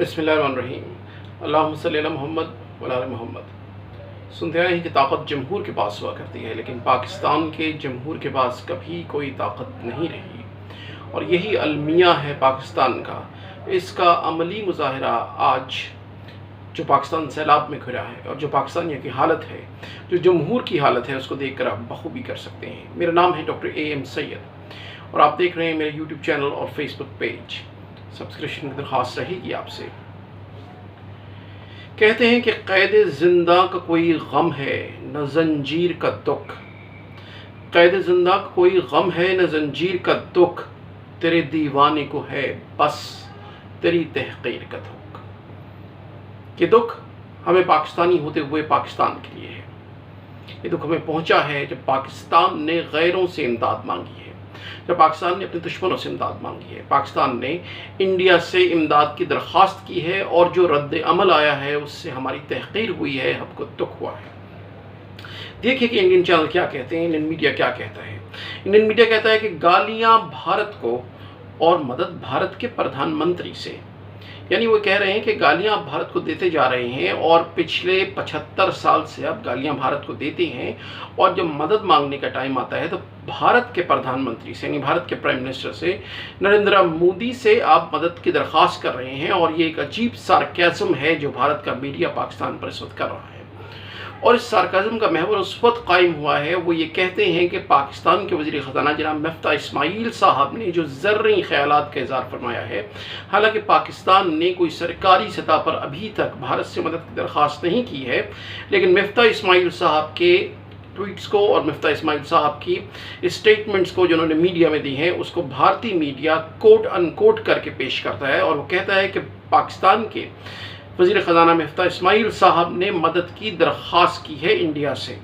बिस्मिल्लाहिर्रहमानिर्रहीम। अल्लाहुम्मा सल्ली अला मोहम्मद व अला आले मोहम्मद। सुनते आए हैं कि ताकत जमहूर के पास हुआ करती है, लेकिन पाकिस्तान के जमहूर के पास कभी कोई ताकत नहीं रही और यही अलमिया है पाकिस्तान का। इसका अमली मुजाहरा आज जो पाकिस्तान सैलाब में घिरा है और जो पाकिस्तानियों की हालत है, जो जमहूर की हालत है, उसको देखकर आप बखूबी कर सकते हैं। मेरा नाम है डॉक्टर AM सैयद और आप देख रहे हैं मेरे YouTube चैनल और फेसबुक पेज। सब्सक्रिप्शन की दरख्वास्त रहेगी आपसे। कहते हैं कि कैद जिंदा का कोई गम है न जंजीर का दुख, कैद जिंदा का कोई गम है न जंजीर का दुख, तेरे दीवाने को है बस तेरी तहकीर का दुख। ये दुख हमें पाकिस्तानी होते हुए पाकिस्तान के लिए है। ये दुख हमें पहुंचा है जब पाकिस्तान ने गैरों से इमदाद मांगी है, जब पाकिस्तान ने अपने दुश्मनों से इमदाद मांगी है, पाकिस्तान ने इंडिया से इमदाद की दरख्वास्त की है और जो रद्द अमल आया है उससे हमारी तहकीर हुई है, हमको दुख हुआ है। देखिए कि इंडियन चैनल क्या कहते हैं, इंडियन मीडिया क्या कहता है। इंडियन मीडिया कहता है कि गालियां भारत को और मदद भारत के प्रधानमंत्री से। यानी वो कह रहे हैं कि गालियां आप भारत को देते जा रहे हैं और पिछले 75 साल से आप गालियां भारत को देते हैं, और जब मदद मांगने का टाइम आता है तो भारत के प्रधानमंत्री से, यानी भारत के प्राइम मिनिस्टर से, नरेंद्र मोदी से आप मदद की दरख्वास्त कर रहे हैं। और ये एक अजीब सार्केज़म है जो भारत का मीडिया पाकिस्तान पर इस वक्त कर रहा है। और इस सार्काज़म का महवर उस वक्त कायम हुआ है, वो ये कहते हैं कि पाकिस्तान के वज़ीर ख़ज़ाना जनाब मिफ्ता इस्माइल साहब ने जो ज़र्री ख़यालात का इज़हार फरमाया है, हालांकि पाकिस्तान ने कोई सरकारी सतह पर अभी तक भारत से मदद की दरख्वास्त नहीं की है, लेकिन मिफ्ता इस्माइल साहब के ट्वीट्स को और मिफ्ता इस्माइल साहब की स्टेटमेंट्स को जो उन्होंने मीडिया में दी हैं, उसको भारतीय मीडिया कोट अनकोट करके पेश करता है। और वो कहता है कि पाकिस्तान के वज़ीर ख़ज़ाना मिफ्ता इस्माइल साहब ने मदद की दरख्वास्त की है इंडिया से।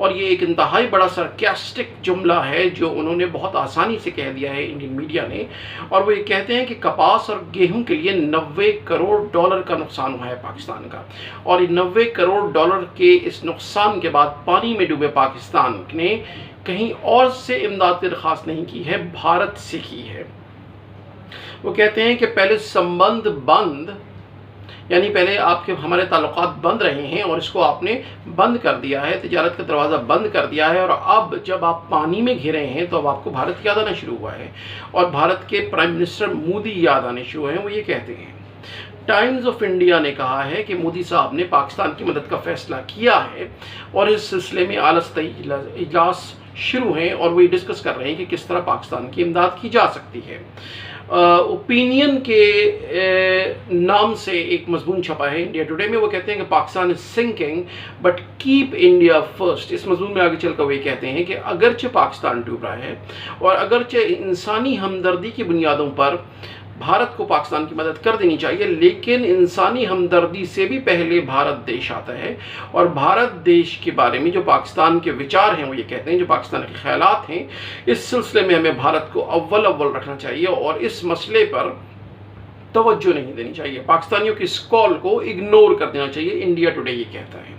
और ये एक इंतहाई बड़ा सरकास्टिक जुमला है जो उन्होंने बहुत आसानी से कह दिया है इंडियन मीडिया ने। और वो ये कहते हैं कि कपास और गेहूं के लिए 90 करोड़ डॉलर का नुकसान हुआ है पाकिस्तान का, और ये 90 करोड़ डॉलर के इस नुकसान के बाद पानी में डूबे पाकिस्तान ने कहीं और से इमदाद की दरख्वास्त नहीं की है, भारत से की है। वो कहते हैं कि पहले संबंध बंद, यानी पहले आपके हमारे ताल्लुकात बंद रहे हैं और इसको आपने बंद कर दिया है, तिजारत का दरवाज़ा बंद कर दिया है, और अब जब आप पानी में घिरे हैं तो अब आपको भारत याद आना शुरू हुआ है और भारत के प्राइम मिनिस्टर मोदी याद आने शुरू हुए हैं। वो ये कहते हैं, टाइम्स ऑफ इंडिया ने कहा है कि मोदी साहब ने पाकिस्तान की मदद का फैसला किया है और इस सिलसिले में आलस्ती इजलास शुरू हैं और वो डिस्कस कर रहे हैं कि किस तरह पाकिस्तान की इमदाद की जा सकती है। ओपिनियन के नाम से एक मजमून छपा है इंडिया टुडे में। वो कहते हैं कि Pakistan is sinking but keep India first. इस मजमून में आगे चलकर वे कहते हैं कि अगरचे पाकिस्तान डूब रहा है और अगरचे इंसानी हमदर्दी की बुनियादों पर भारत को पाकिस्तान की मदद कर देनी चाहिए, लेकिन इंसानी हमदर्दी से भी पहले भारत देश आता है। और भारत देश के बारे में जो पाकिस्तान के विचार हैं, वो ये कहते हैं, जो पाकिस्तान के ख्यालात हैं, इस सिलसिले में हमें भारत को अव्वल रखना चाहिए और इस मसले पर तवज्जो नहीं देनी चाहिए, पाकिस्तानियों की इस कॉल को इग्नोर कर देना चाहिए। इंडिया टुडे ये कहता है।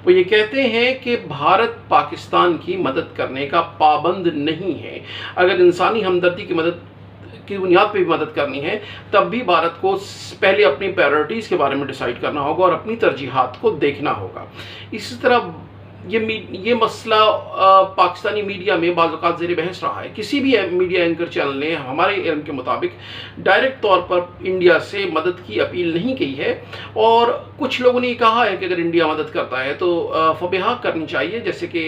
वो ये कहते हैं कि भारत पाकिस्तान की मदद करने का पाबंद नहीं है। अगर इंसानी हमदर्दी की मदद की बुनियाद पे भी मदद करनी है, तब भी भारत को पहले अपनी प्रायोरिटीज़ के बारे में डिसाइड करना होगा और अपनी तरजीहात को देखना होगा। इसी तरह ये मसला पाकिस्तानी मीडिया में बाज़ औक़ात ज़ेर बहस रहा है। किसी भी मीडिया एंकर चैनल ने हमारे इल्म के मुताबिक डायरेक्ट तौर पर इंडिया से मदद की अपील नहीं की है, और कुछ लोगों ने कहा है कि अगर इंडिया मदद करता है तो फबेहा करनी चाहिए, जैसे कि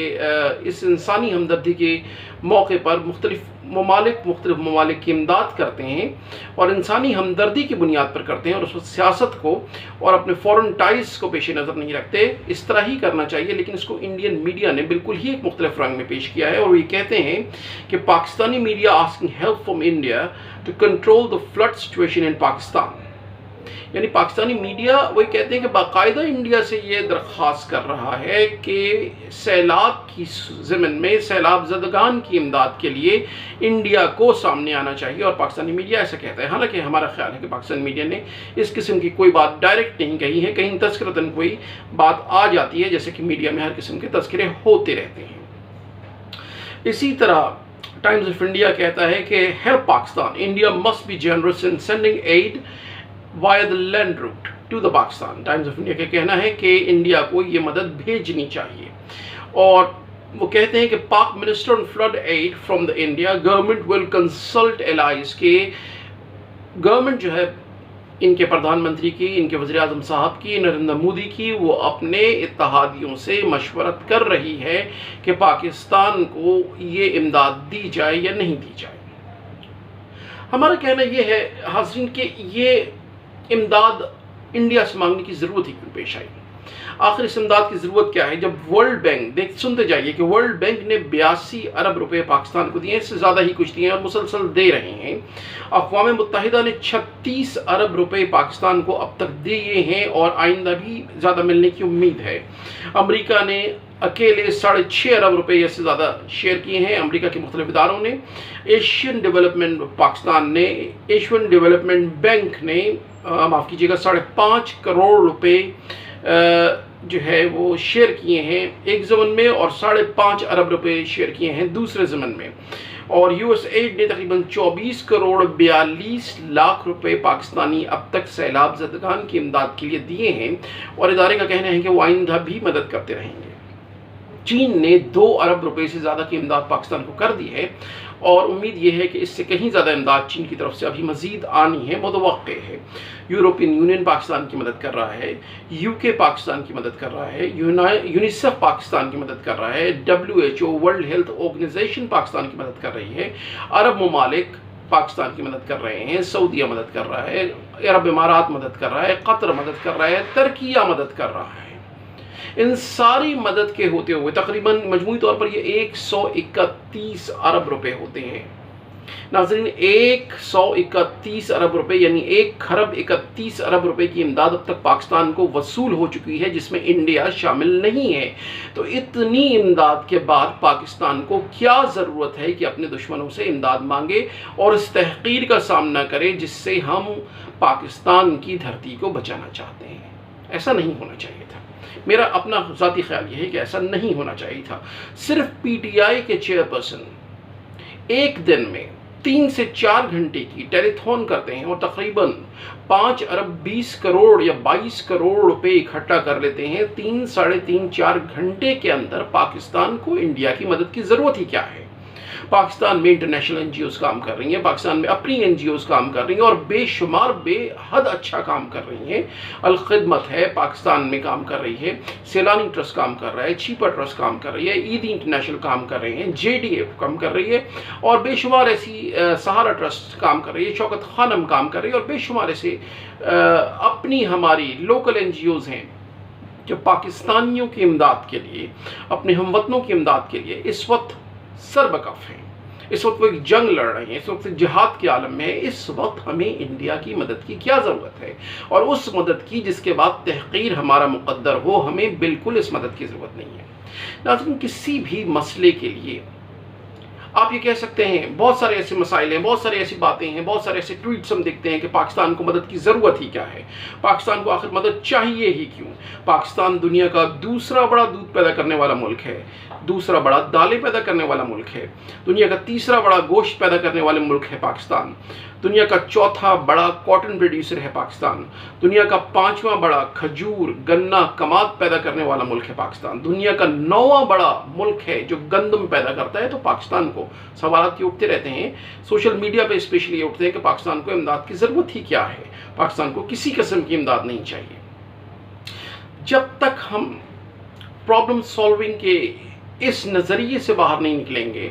इस इंसानी हमदर्दी के मौके पर मुख्तलिफ ममालिक की इमदाद करते हैं और इंसानी हमदर्दी की बुनियाद पर करते हैं और उस वक्त सियासत को और अपने फॉरेन टाइज को पेश नज़र नहीं रखते। इस तरह ही करना चाहिए, लेकिन इसको इंडियन मीडिया ने बिल्कुल ही एक मुख्तलिफ रंग में पेश किया है। और ये कहते हैं कि Pakistani media asking help from India to control the flood situation in Pakistan. यानी पाकिस्तानी मीडिया वही कहते हैं कि बाकायदा इंडिया से ये दरख्वास्त कर रहा है कि सैलाब की ज़मीन में सैलाब ज़दगान की इमदाद के लिए इंडिया को सामने आना चाहिए, और पाकिस्तानी मीडिया ऐसा कहता है। हालांकि हमारा ख्याल है कि पाकिस्तानी मीडिया ने इस किस्म की कोई बात डायरेक्ट नहीं कही है, कहीं तज़किरतन कोई बात आ जाती है, जैसे कि मीडिया में हर किस्म के तज़किरे होते रहते हैं। इसी तरह टाइम्स ऑफ इंडिया कहता है कि help Pakistan, India must be generous in sending aid via the land route to the Pakistan. Times of India का कहना है कि इंडिया को ये मदद भेजनी चाहिए। और वो कहते हैं कि Pak minister on flood aid from the India, government will consult allies, के गवर्नमेंट जो है इनके प्रधानमंत्री की, इनके वज़ीर आज़म साहब की, नरेंद्र मोदी की, वो अपने इत्तेहादियों से मशवरत कर रही है कि पाकिस्तान को ये इमदाद दी जाए या नहीं दी जाए। हमारा कहना ये है हाज़रीन कि ये इमदाद इंडिया से मांगने की ज़रूरत ही क्यों पेश आई। आखिर इस इमदाद की ज़रूरत क्या है, जब वर्ल्ड बैंक, सुनते जाइए कि वर्ल्ड बैंक ने 82 अरब रुपए पाकिस्तान को दिए, इससे ज़्यादा ही कुछ दिए और मुसलसल दे रहे हैं। अक़वाम मुत्तहिदा ने 36 अरब रुपए पाकिस्तान को अब तक दिए हैं और आइंदा भी ज़्यादा मिलने की उम्मीद है। अमेरिका ने अकेले 6.5 अरब रुपए या से ज़्यादा शेयर किए हैं अमेरिका के मुख्तलिफ इदारों ने। एशियन डेवलपमेंट पाकिस्तान ने, एशियन डेवलपमेंट बैंक ने माफ़ कीजिएगा 5.5 करोड़ रुपए जो है वो शेयर किए हैं एक ज़मन में और 5.5 अरब रुपए शेयर किए हैं दूसरे ज़मन में। और यूएसएड ने तकरीबन 24 करोड़ 42 लाख रुपए पाकिस्तानी अब तक सैलाब ज़दगान की इमदाद के लिए दिए हैं और इदारे का कहना है कि वो आइंदा भी मदद करते रहेंगे। चीन ने 2 अरब रुपए से ज़्यादा की इमदाद पाकिस्तान को कर दी है और उम्मीद ये है कि इससे कहीं ज़्यादा इमदाद चीन की तरफ से अभी मज़ीद आनी है, मुतवक्के है। यूरोपियन यूनियन पाकिस्तान की मदद कर रहा है, यूके पाकिस्तान की मदद कर रहा है, यूनिसेफ पाकिस्तान की मदद कर रहा है, WHO world health organisation Pakistan की मदद कर रही है, अरब ममालिक पाकिस्तान की मदद कर रहे हैं, सऊदीया मदद कर रहा है, अरब इमारात मदद कर रहा है, कतर मदद कर रहा है, तुर्किया मदद कर रहा है। इन सारी मदद के होते हुए तकरीबन मजमूई तौर पर ये 131 अरब रुपए होते हैं। नाज़रीन, 131 अरब रुपए यानी 1 खरब 31 अरब रुपए की इमदाद अब तक पाकिस्तान को वसूल हो चुकी है, जिसमें इंडिया शामिल नहीं है। तो इतनी इमदाद के बाद पाकिस्तान को क्या ज़रूरत है कि अपने दुश्मनों से इमदाद मांगे और इस तहकीर का सामना करे जिससे हम पाकिस्तान की धरती को बचाना चाहते हैं। ऐसा नहीं होना चाहिए था। मेरा अपना ज़ाती ख्याल यह है कि ऐसा नहीं होना चाहिए था। सिर्फ पीटीआई के चेयरपर्सन एक दिन में 3 से 4 घंटे की टेलीथॉन करते हैं और तकरीबन 5 अरब 20 करोड़ या 22 करोड़ रुपए इकट्ठा कर लेते हैं। 3, साढ़े 3, 4 घंटे के अंदर पाकिस्तान को इंडिया की मदद की ज़रूरत ही क्या है। पाकिस्तान में इंटरनेशनल एनजीओज़ काम कर रही हैं, पाकिस्तान में अपनी एनजीओज़ काम कर रही हैं और बेशुमार बेहद अच्छा काम कर रही हैं। अल खिदमत है पाकिस्तान में काम कर रही है, सैलानी ट्रस्ट काम कर रहा है, छीपर ट्रस्ट काम कर रही है, ईदी इंटरनेशनल काम कर रहे हैं, JDF काम कर रही है और बेशुमार ऐसी सहारा ट्रस्ट काम कर रही है, शौकत खानम काम कर रही है और बेशुमार ऐसे अपनी हमारी लोकल एनजीओज़ हैं जो पाकिस्तानियों की इमदाद के लिए, अपने हमवतनों की इमदाद के लिए इस वक्त सरबकफ हैं। इस वक्त वो एक जंग लड़ रहे हैं, इस वक्त जिहाद के आलम में है। इस वक्त हमें इंडिया की मदद की क्या ज़रूरत है और उस मदद की जिसके बाद तहकीर हमारा मुक़द्दर हो, हमें बिल्कुल इस मदद की ज़रूरत नहीं है। नाज़रीन, किसी भी मसले के लिए आप ये कह सकते हैं, बहुत सारे ऐसे मसाइल हैं, बहुत सारी ऐसी बातें हैं, बहुत सारे ऐसे ट्वीट्स हम देखते हैं कि पाकिस्तान को मदद की ज़रूरत ही क्या है, पाकिस्तान को आखिर मदद चाहिए ही क्यों। पाकिस्तान दुनिया का दूसरा बड़ा दूध पैदा करने वाला मुल्क है, दूसरा बड़ा दालें पैदा करने वाला मुल्क है, दुनिया का तीसरा बड़ा गोश्त पैदा करने वाले मुल्क है पाकिस्तान, दुनिया का चौथा बड़ा कॉटन प्रोड्यूसर है पाकिस्तान, दुनिया का 5वां बड़ा खजूर गन्ना कमाद पैदा करने वाला मुल्क है पाकिस्तान, दुनिया का 9वां बड़ा मुल्क है जो गंदम पैदा करता है। तो पाकिस्तान को सवाल ये उठते रहते हैं, सोशल मीडिया पे स्पेशली उठते हैं कि पाकिस्तान को इमदाद की ज़रूरत ही क्या है, पाकिस्तान को किसी किस्म की इमदाद नहीं चाहिए। जब तक हम प्रॉब्लम सॉल्विंग के इस नज़रिए से बाहर नहीं निकलेंगे,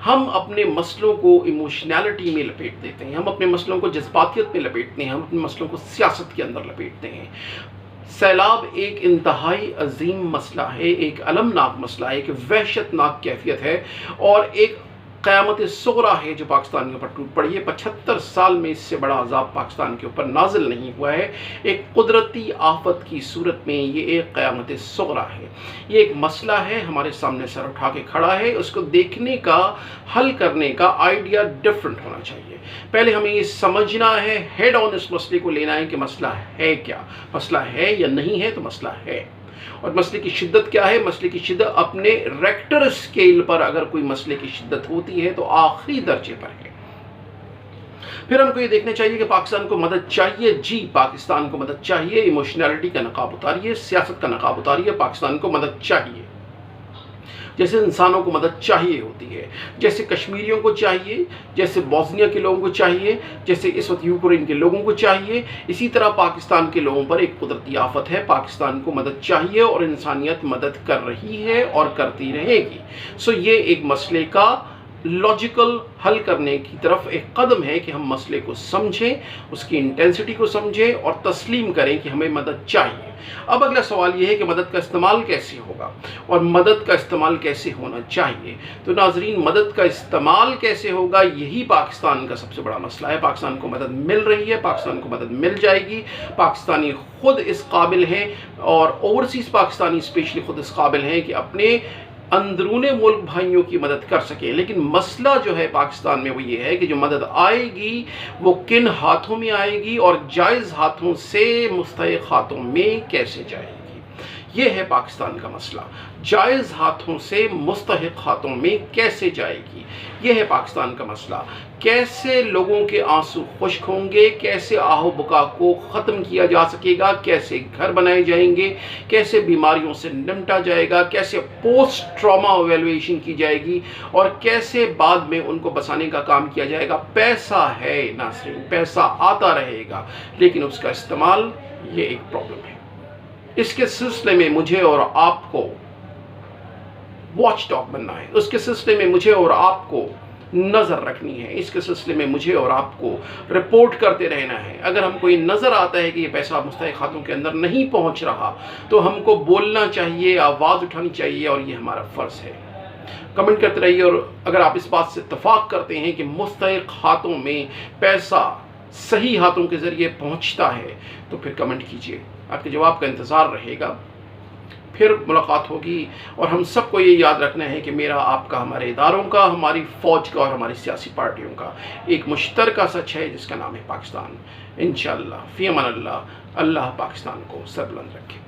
हम अपने मसलों को इमोशनैलिटी में लपेट देते हैं, हम अपने मसलों को जज्बातियत में लपेटते हैं, हम अपने मसलों को सियासत के अंदर लपेटते हैं। सैलाब एक इंतहाई अजीम मसला है, एक अलमनाक मसला है, एक वहशतनाक कैफियत है और एक क़यामत सुग़रा है जो पाकिस्तान के ऊपर टूट पड़ी है। 75 साल में इससे बड़ा अज़ाब पाकिस्तान के ऊपर नाजिल नहीं हुआ है। एक कुदरती आफत की सूरत में ये एक क़यामत सुग़रा है, ये एक मसला है, हमारे सामने सर उठा के खड़ा है। उसको देखने का, हल करने का आइडिया डिफरेंट होना चाहिए। पहले हमें ये समझना है, हेड ऑन इस मसले को लेना है कि मसला है क्या, मसला है या नहीं है। तो मसला है और मसले की शिद्दत क्या है। मसले की शिद्दत अपने रेक्टर स्केल पर अगर कोई मसले की शिद्दत होती है तो आखिरी दर्जे पर है। फिर हमको ये देखना चाहिए कि पाकिस्तान को मदद चाहिए, जी पाकिस्तान को मदद चाहिए। इमोशनैलिटी का नकाब उतारिए, सियासत का नकाब उतारिए, पाकिस्तान को मदद चाहिए जैसे इंसानों को मदद चाहिए होती है, जैसे कश्मीरियों को चाहिए, जैसे बोस्निया के लोगों को चाहिए, जैसे इस वक्त यूक्रेन के लोगों को चाहिए। इसी तरह पाकिस्तान के लोगों पर एक कुदरती आफत है, पाकिस्तान को मदद चाहिए और इंसानियत मदद कर रही है और करती रहेगी। सो ये एक मसले का लॉजिकल हल करने की तरफ एक कदम है कि हम मसले को समझें, उसकी इंटेंसिटी को समझें और तस्लीम करें कि हमें मदद चाहिए। अब अगला सवाल यह है कि मदद का इस्तेमाल कैसे होगा और मदद का इस्तेमाल कैसे होना चाहिए। तो नाजरीन, मदद का इस्तेमाल कैसे होगा, यही पाकिस्तान का सबसे बड़ा मसला है। पाकिस्तान को मदद मिल रही है, पाकिस्तान को मदद मिल जाएगी। पाकिस्तानी खुद इस काबिल हैं और ओवरसीज़ पाकिस्तानी स्पेशली खुद इस काबिल हैं कि अपने अंदरूने मुल्क भाइयों की मदद कर सके। लेकिन मसला जो है पाकिस्तान में वो ये है कि जो मदद आएगी वो किन हाथों में आएगी और जायज़ हाथों से मुस्तहिक़ हाथों में कैसे जाएगी। ये है पाकिस्तान का मसला, जायज़ हाथों से मुस्तहिक़ हाथों में कैसे जाएगी। ये है पाकिस्तान का मसला। कैसे लोगों के आंसू खुश्क होंगे, कैसे आहो बुका को ख़त्म किया जा सकेगा, कैसे घर बनाए जाएंगे, कैसे बीमारियों से निपटा जाएगा, कैसे पोस्ट ट्रॉमा एवेल्युएशन की जाएगी और कैसे बाद में उनको बचाने का काम किया जाएगा। पैसा है नाज़रीन, पैसा आता रहेगा, लेकिन उसका इस्तेमाल ये एक प्रॉब्लम है। इसके सिलसिले में मुझे और आपको वॉच डॉग बनना है, उसके सिलसिले में मुझे और आपको नज़र रखनी है, इसके सिलसिले में मुझे और आपको रिपोर्ट करते रहना है। अगर हमको ये नज़र आता है कि ये पैसा मुस्तहिक़ खातों के अंदर नहीं पहुंच रहा तो हमको बोलना चाहिए, आवाज़ उठानी चाहिए और ये हमारा फ़र्ज़ है। कमेंट करते रहिए और अगर आप इस बात से इत्तफाक करते हैं कि मुस्तहिक़ हाथों में पैसा सही हाथों के ज़रिए पहुंचता है तो फिर कमेंट कीजिए, आपके जवाब का इंतज़ार रहेगा। फिर मुलाकात होगी और हम सबको ये याद रखना है कि मेरा, आपका, हमारे इदारों का, हमारी फ़ौज का और हमारी सियासी पार्टियों का एक मुश्तरका सच है जिसका नाम है पाकिस्तान। इंशाअल्लाह फ़ी अमान अल्लाह। अल्लाह पाकिस्तान को सरबुलंद रखे।